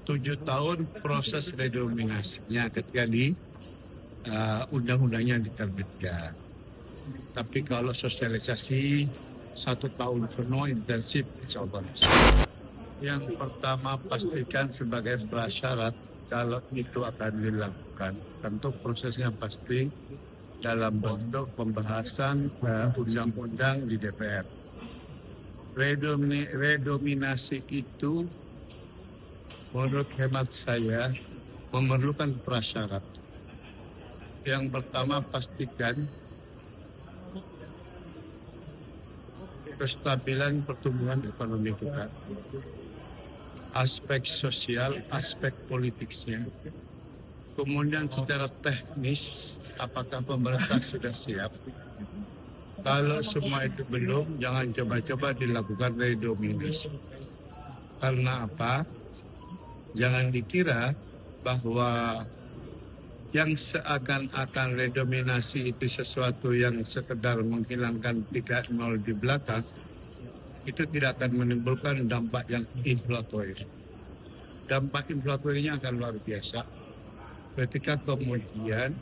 7 tahun proses redenominasinya ketika undang-undangnya diterbitkan. Tapi kalau sosialisasi 1 tahun penuh intensif, insya Allah. Yang pertama pastikan sebagai prasyarat kalau itu akan dilakukan. Tentu prosesnya pasti dalam bentuk pembahasan undang-undang di DPR. Redenominasi itu menurut hemat saya memerlukan prasyarat. Yang pertama pastikan kestabilan pertumbuhan ekonomi kita, aspek sosial, aspek politiknya. Kemudian secara teknis, apakah pemerintah sudah siap? Kalau semua itu belum, jangan coba-coba dilakukan redenominasi. Karena apa? Jangan dikira bahwa yang seakan-akan redenominasi itu sesuatu yang sekedar menghilangkan 3-0 di belakang, itu tidak akan menimbulkan dampak yang inflatoris. Dampak inflatornya akan luar biasa ketika kemudian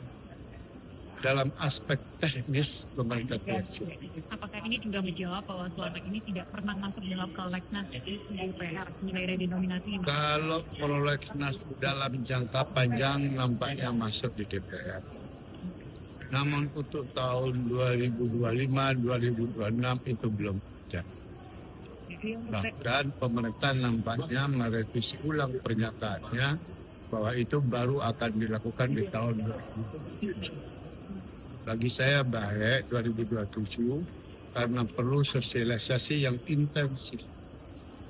dalam aspek teknis pemerintah biasa. Apakah ini juga menjawab bahwa selama ini tidak pernah masuk dalam prolegnas di DPR nilai redenominasi ini? Kalau prolegnas dalam jangka panjang nampaknya masuk di DPR. Namun untuk tahun 2025-2026 itu belum ada. Bahkan pemerintah nampaknya merevisi ulang pernyataannya bahwa itu baru akan dilakukan di tahun 2027. Bagi saya baik 2027 karena perlu sosialisasi yang intensif,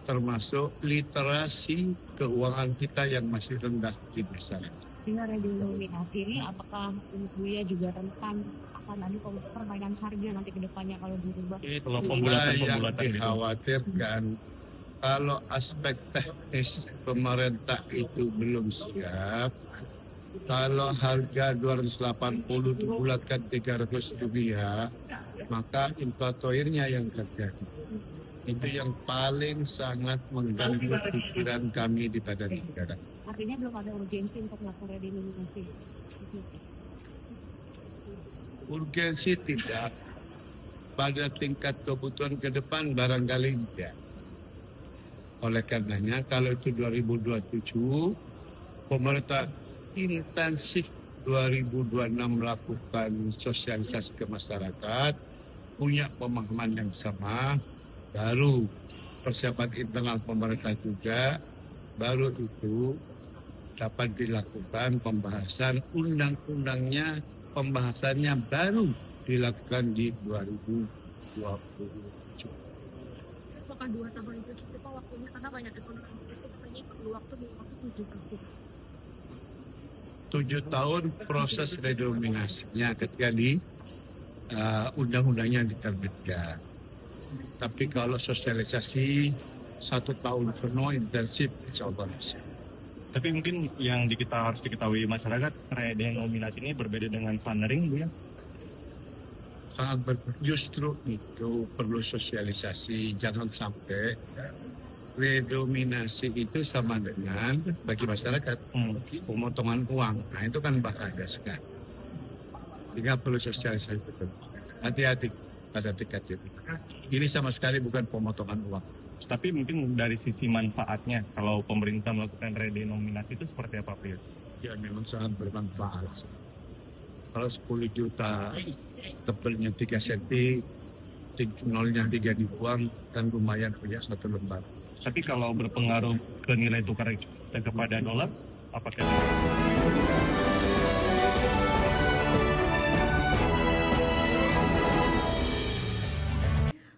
termasuk literasi keuangan kita yang masih rendah di masyarakat. Dengan redenominasi ini, apakah Buya juga rentan akan ada permainan harga nanti ke depannya kalau dirubah? Itulah yang dikhawatirkan. Kalau aspek teknis pemerintah itu belum siap, kalau harga 280 dibulatkan 300 rupiah, maka inflatornya yang terjadi. Itu yang paling sangat mengganggu pikiran kami di Badan Negara. Artinya belum ada urgensi untuk melakukan redenominasi? Urgensi tidak. Pada tingkat kebutuhan ke depan barangkali tidak. Oleh karenanya kalau itu 2027, pemerintah intensif 2026 melakukan sosialisasi ke masyarakat, punya pemahaman yang sama, baru persiapan internal pemerintah juga, baru itu dapat dilakukan pembahasan undang-undangnya, pembahasannya baru dilakukan di 2027. Apakah 2 tahun itu cukup waktunya karena banyak ekonomi itu katanya perlu waktu 7 tahun? 7 tahun proses redenominasinya ketika undang-undangnya diterbitkan. Tapi kalau sosialisasi 1 tahun penuh intensif, insya Allah bisa. Tapi mungkin yang harus diketahui masyarakat, redenominasi ini berbeda dengan fundering, Bu ya? Sangat justru itu perlu sosialisasi, jangan sampai redenominasi itu sama dengan bagi masyarakat pemotongan uang. Nah itu kan bahaya sekali. Sehingga perlu sosialisasi betul. Hati-hati pada tingkat itu. Ini sama sekali bukan pemotongan uang. Tapi mungkin dari sisi manfaatnya, kalau pemerintah melakukan redenominasi itu seperti apa, Pak? Ya memang sangat bermanfaat. Kalau 10 juta tebelnya 3 cm, nolnya 3 dibuang, kan lumayan punya 1 lembar. Tapi kalau berpengaruh ke nilai tukar kita kepada dolar, apakah?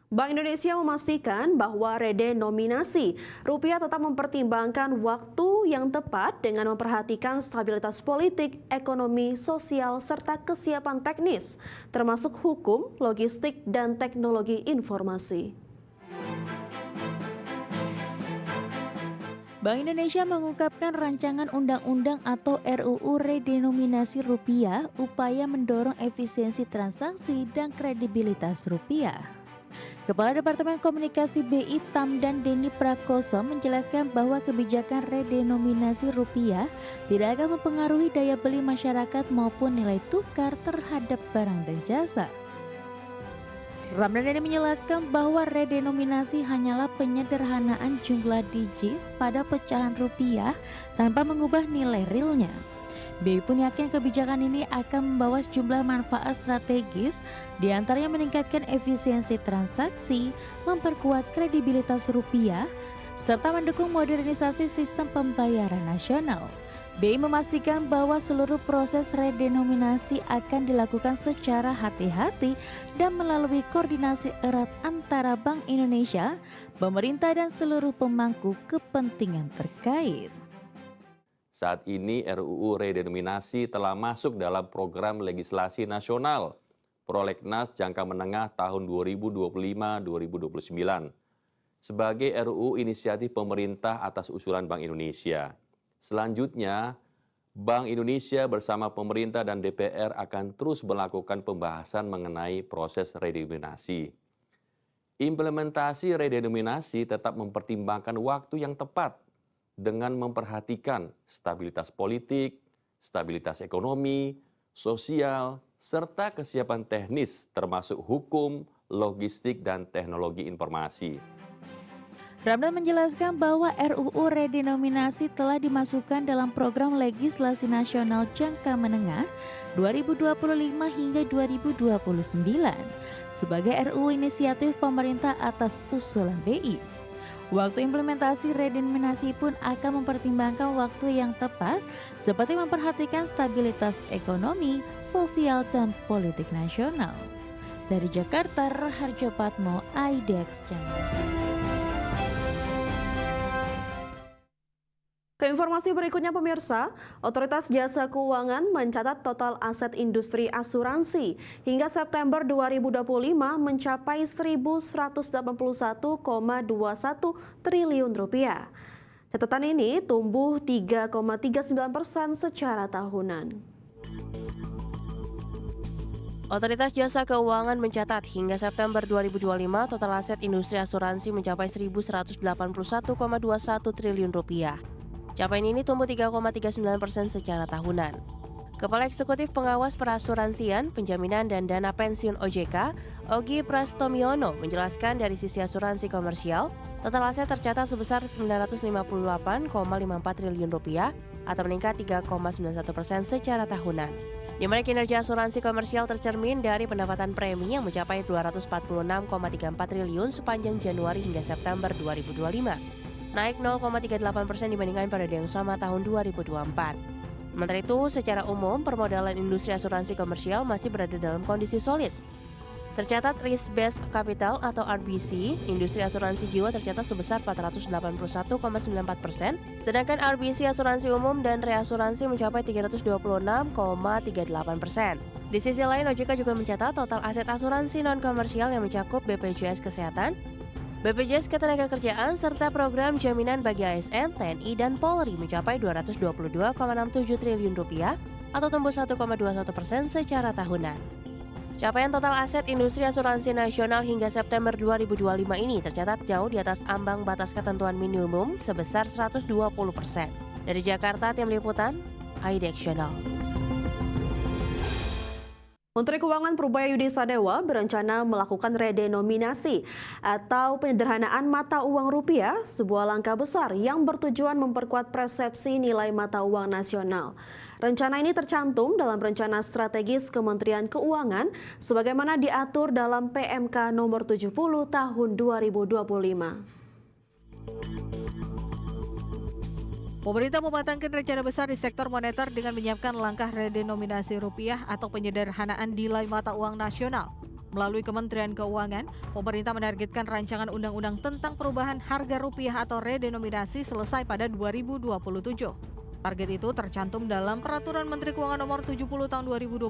Bank Indonesia memastikan bahwa redenominasi rupiah tetap mempertimbangkan waktu yang tepat dengan memperhatikan stabilitas politik, ekonomi, sosial, serta kesiapan teknis, termasuk hukum, logistik, dan teknologi informasi. Bank Indonesia mengungkapkan rancangan undang-undang atau RUU redenominasi rupiah upaya mendorong efisiensi transaksi dan kredibilitas rupiah. Kepala Departemen Komunikasi BI Tamdan Denny Prakoso menjelaskan bahwa kebijakan redenominasi rupiah tidak akan mempengaruhi daya beli masyarakat maupun nilai tukar terhadap barang dan jasa. Ramdan Denny menjelaskan bahwa redenominasi hanyalah penyederhanaan jumlah digit pada pecahan rupiah tanpa mengubah nilai realnya. BI pun yakin kebijakan ini akan membawa sejumlah manfaat strategis, diantaranya meningkatkan efisiensi transaksi, memperkuat kredibilitas rupiah, serta mendukung modernisasi sistem pembayaran nasional. BI memastikan bahwa seluruh proses redenominasi akan dilakukan secara hati-hati dan melalui koordinasi erat antara Bank Indonesia, pemerintah, dan seluruh pemangku kepentingan terkait. Saat ini RUU redenominasi telah masuk dalam program legislasi nasional Prolegnas jangka menengah tahun 2025-2029 sebagai RUU inisiatif pemerintah atas usulan Bank Indonesia. Selanjutnya, Bank Indonesia bersama pemerintah dan DPR akan terus melakukan pembahasan mengenai proses redenominasi. Implementasi redenominasi tetap mempertimbangkan waktu yang tepat dengan memperhatikan stabilitas politik, stabilitas ekonomi, sosial, serta kesiapan teknis termasuk hukum, logistik, dan teknologi informasi. Ramdan menjelaskan bahwa RUU redenominasi telah dimasukkan dalam program legislasi nasional jangka menengah 2025 hingga 2029 sebagai RUU inisiatif pemerintah atas usulan BI. Waktu implementasi redenominasi pun akan mempertimbangkan waktu yang tepat seperti memperhatikan stabilitas ekonomi, sosial, dan politik nasional. Dari Jakarta, Raharjo Patmo, IDX Channel. Ke informasi berikutnya pemirsa, Otoritas Jasa Keuangan mencatat total aset industri asuransi hingga September 2025 mencapai 1.181,21 triliun rupiah. Catatan ini tumbuh 3,39% secara tahunan. Otoritas Jasa Keuangan mencatat hingga September 2025 total aset industri asuransi mencapai 1.181,21 triliun rupiah. Capaian ini tumbuh 3,39% secara tahunan. Kepala Eksekutif Pengawas Perasuransian, Penjaminan dan Dana Pensiun OJK, Ogi Prastomiono menjelaskan dari sisi asuransi komersial, total aset tercatat sebesar 958,54 triliun rupiah atau meningkat 3,91% secara tahunan. Di mana kinerja asuransi komersial tercermin dari pendapatan premi yang mencapai 246,34 triliun sepanjang Januari hingga September 2025. Naik 0,38% dibandingkan periode yang sama tahun 2024. Sementara itu, secara umum permodalan industri asuransi komersial masih berada dalam kondisi solid. Tercatat risk based capital atau RBC, industri asuransi jiwa tercatat sebesar 481,94%, sedangkan RBC asuransi umum dan reasuransi mencapai 326,38%. Di sisi lain, OJK juga mencatat total aset asuransi non-komersial yang mencakup BPJS Kesehatan, BPJS Ketenagakerjaan, serta program jaminan bagi ASN, TNI, dan Polri mencapai 222,67 triliun rupiah atau tumbuh 1,21% secara tahunan. Capaian total aset industri asuransi nasional hingga September 2025 ini tercatat jauh di atas ambang batas ketentuan minimum sebesar 120%. Dari Jakarta, tim liputan, IDX Channel. Menteri Keuangan Prubaya Yudi Sadewa berencana melakukan redenominasi atau penyederhanaan mata uang rupiah, sebuah langkah besar yang bertujuan memperkuat persepsi nilai mata uang nasional. Rencana ini tercantum dalam rencana strategis Kementerian Keuangan sebagaimana diatur dalam PMK nomor 70 tahun 2025. Pemerintah mematangkan rencana besar di sektor moneter dengan menyiapkan langkah redenominasi rupiah atau penyederhanaan nilai mata uang nasional. Melalui Kementerian Keuangan, pemerintah menargetkan rancangan undang-undang tentang perubahan harga rupiah atau redenominasi selesai pada 2027. Target itu tercantum dalam Peraturan Menteri Keuangan Nomor 70 Tahun 2025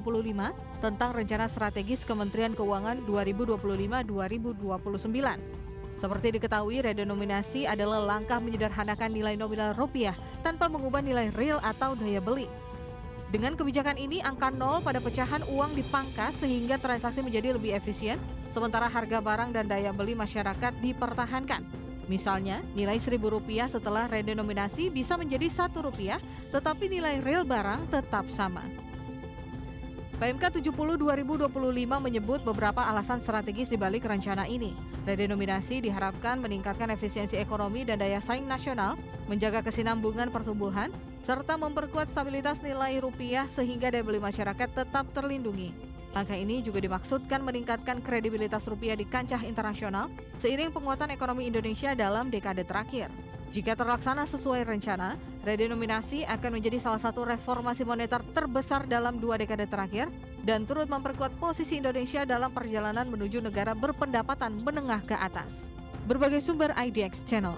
tentang Rencana Strategis Kementerian Keuangan 2025-2029. Seperti diketahui, redenominasi adalah langkah menyederhanakan nilai nominal rupiah tanpa mengubah nilai real atau daya beli. Dengan kebijakan ini, angka nol pada pecahan uang dipangkas sehingga transaksi menjadi lebih efisien sementara harga barang dan daya beli masyarakat dipertahankan. Misalnya, nilai Rp1.000 setelah redenominasi bisa menjadi Rp1, tetapi nilai real barang tetap sama. PMK 70 2025 menyebut beberapa alasan strategis di balik rencana ini. Redenominasi diharapkan meningkatkan efisiensi ekonomi dan daya saing nasional, menjaga kesinambungan pertumbuhan, serta memperkuat stabilitas nilai rupiah sehingga daya beli masyarakat tetap terlindungi. Langkah ini juga dimaksudkan meningkatkan kredibilitas rupiah di kancah internasional seiring penguatan ekonomi Indonesia dalam dekade terakhir. Jika terlaksana sesuai rencana, redenominasi akan menjadi salah satu reformasi moneter terbesar dalam 2 dekade terakhir dan turut memperkuat posisi Indonesia dalam perjalanan menuju negara berpendapatan menengah ke atas. Berbagai sumber IDX Channel.